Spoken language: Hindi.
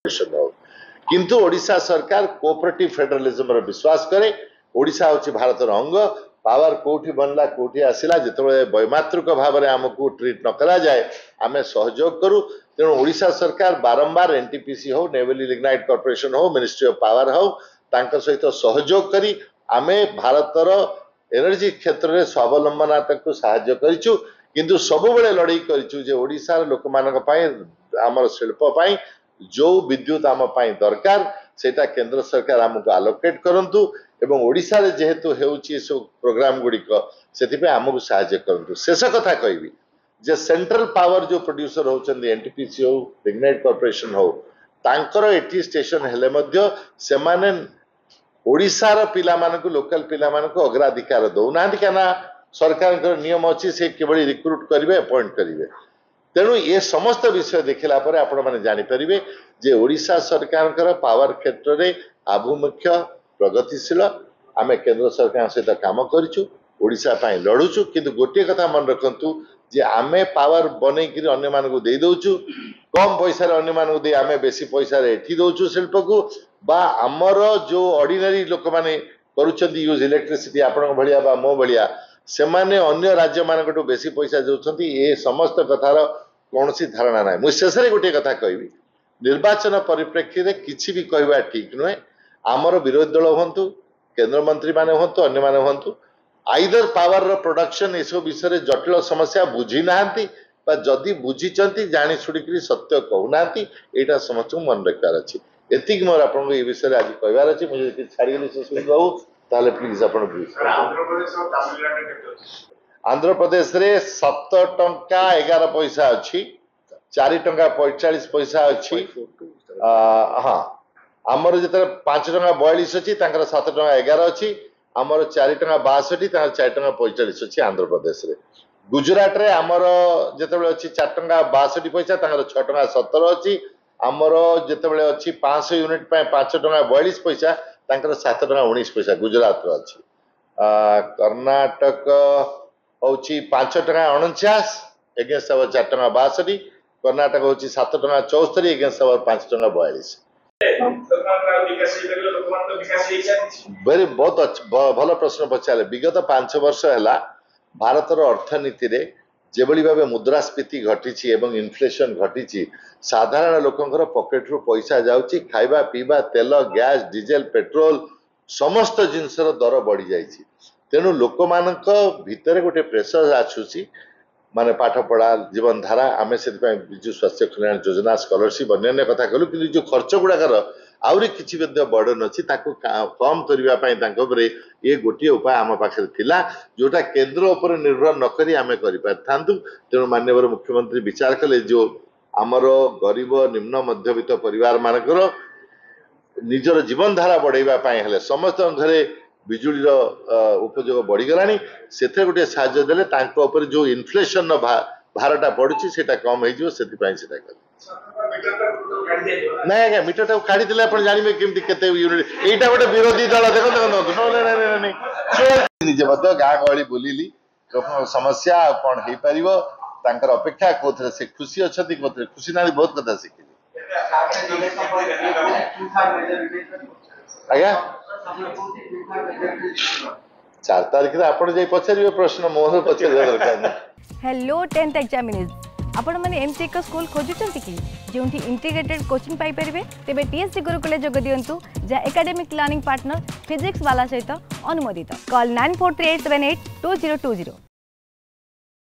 हो किंतु ओडिशा सरकार कोऑपरेटिव फेडरलिज्म रो विश्वास करे। ओडिशा होची भारतर अंग। पावर कोठी बनला कोठी आसिला जिते वैमात्रिक भाव में आमको ट्रीट न करा जाए आमे सहयोग करू। तेणु ओडिशा सरकार बारंबार एनटीपीसी हो नेवली लिग्नाइट कॉर्पोरेशन हो मिनिस्ट्री ऑफ पावर हो तांका सहित सहयोग करी आमे भारतर एनर्जी क्षेत्र में स्वावलंबनता को साहाय्य करिछु। किंतु सब बेले लड़ाई करिछु जे ओडिशा लोक मानक पई आमर शिल्प पई जो विद्युत आम पई दरकार सेटा केंद्र सरकार आमको आलोकेट करंतु एवं ओडिशा रे जेहेतु हेउची सो प्रोग्राम गुडी को सेति पे आमको सहाय्य करंतु। शेष कथा कहबी जे सेंट्रल पावर जो प्रोड्यूसर होचंदी एनटीपीसी हो लिग्नाइट कॉर्पोरेशन हो तांकर एटी स्टेशन हेले मध्य सेमाने ओडिशा रो पिला मानको लोकल पिला मानको अग्राधिकार दउना दिकाना सरकार नियम अच्छी से किभली रिक्रुट करेंगे अपॉइंट करेंगे। तेणु ये समस्त विषय देखला पर आपण माने जानि परिबे जे ओडिशा सरकार पावर क्षेत्र में आभिमुख्य प्रगतिशील आमे केंद्र सरकार सहित काम करिछु ओडिशा पई लड़ुछु। किंतु गोटे कथा मन रखंतु जे आमे पावर बनै कि अन्य मानकु दे दउछु कम पैसा रे अन्य मानकु दे आमे बेसी पैसा रे एठी दउछु शिल्प को बा हमर जो ऑर्डिनरी लोक माने करूछंती यूज इलेक्ट्रिसिटी आपण भलिया बा मो भलिया से माने अन्य राज्य मानकटू बेसी पैसा जाउछंती ए समस्त कथार कौनसी धारणा ना। मु शेष रे गोटे कथा कहबी निर्वाचन परिप्रेक्षी रे किछि भी कहबा ठीक नुहे। आमर विरोधी दल हंतु केंद्र मंत्री माने हंतु अन्य माने हंतु आइदर पावर रो प्रोडक्शन ए सब विषय जटिल समस्या बुझी नाहंती बा जदी बुझीचंती जानि छुड़ीकरी सत्य कहउनांती एटा समस्त मन रखबार अछि। एतिक मोर आपन ए विषय आज कहबार अछि। मुझे कि छाड़ी गेली से सुन कहू ताले प्लीज अपन आंध्र प्रदेश रे 7 टंका 11 पैसा अच्छी 4 टंका 45 पैसा अच्छी। हाँ आमर जो 5 टंका 42 अच्छी 7 टंका 11 अच्छी आमर 4 टंका 62 4 टंका 45 अच्छी आंध्र प्रदेश रे। गुजरात रे आमर जिते अच्छी 4 टंका 62 पैसा 6 टंका 17 अच्छी आमर जिते अच्छी 500 यूनिट 5 टंका 42 पैसा 7 टंका 19 पैसा गुजरात रो अच्छी। कर्नाटक होची 5 टंका 49 एगेंस्ट 4 टंका 62 कर्नाटक होची 7 टंका 74 एगेंस्ट 5 टंका 42। वेरी बहुत भल प्रश्न पचारे। विगत 5 वर्ष है भारतर अर्थनीति रे जेबली भाव मुद्रास्फीति घटी एवं इन्फ्लेशन घटी साधारण लोकंकर पॉकेट रु पैसा जाउची खाइबा पीबा तेल गैस डीजेल पेट्रोल समस्त जिनसर दर बढ़ी जाइए। तेणु लोक मानक भितर गोटे प्रेसर आछुची माने पाठ पढ़ा जीवन धारा आमे से विजु स्वास्थ्य कल्याण योजना स्कॉलरशिप अन्य कथा कहलु कि जो खर्च गुड़ाकर आउरी किछि बर्डन अच्छी कम करने ये गोटे उपाय आम पाखे थिला जोटा केंद्र उपर निर्भर नकरी आमे करि पारथांतु। तेणु माननीय मुख्यमंत्री विचार कले जो आमर गरीब निम्न मध्यवित्त परिवार मानकर निजर जीवन धारा बढ़ाइबा समस्त घरे बिजुली उपयोग बढ़ीगला से गोटे साहाय्य देले तांको ऊपर जो इन्फ्लेशन भारटा पड़ुची सेटा कम हो ना आज्ञा मीटर काढ़ी देले आपण जानिबे केमती केते यूनिट एटा गोटे विरोधी दल देखो निजे मध्य गाँ गहली बुलिली समस्या कौन हो पारिबो तांकर अपेक्षा कोथरे से खुशी अछती कोथरे खुशी ना बहुत कथा शिखिली आज्ञा 4 तारीख रे आपण जे पछारिबे प्रश्न मोहन पछारिबे दरकार। हेलो 10th एग्जामिनर्स आपण माने एमटी एक स्कूल खोजुचंती कि जोंठी इंटीग्रेटेड कोचिंग पाई परिबे तेबे टीएससी गुरुकुल जोग दियंतु जा एकेडमिक लर्निंग पार्टनर फिजिक्स वाला सहित अनुमोदित। कॉल 9438782020।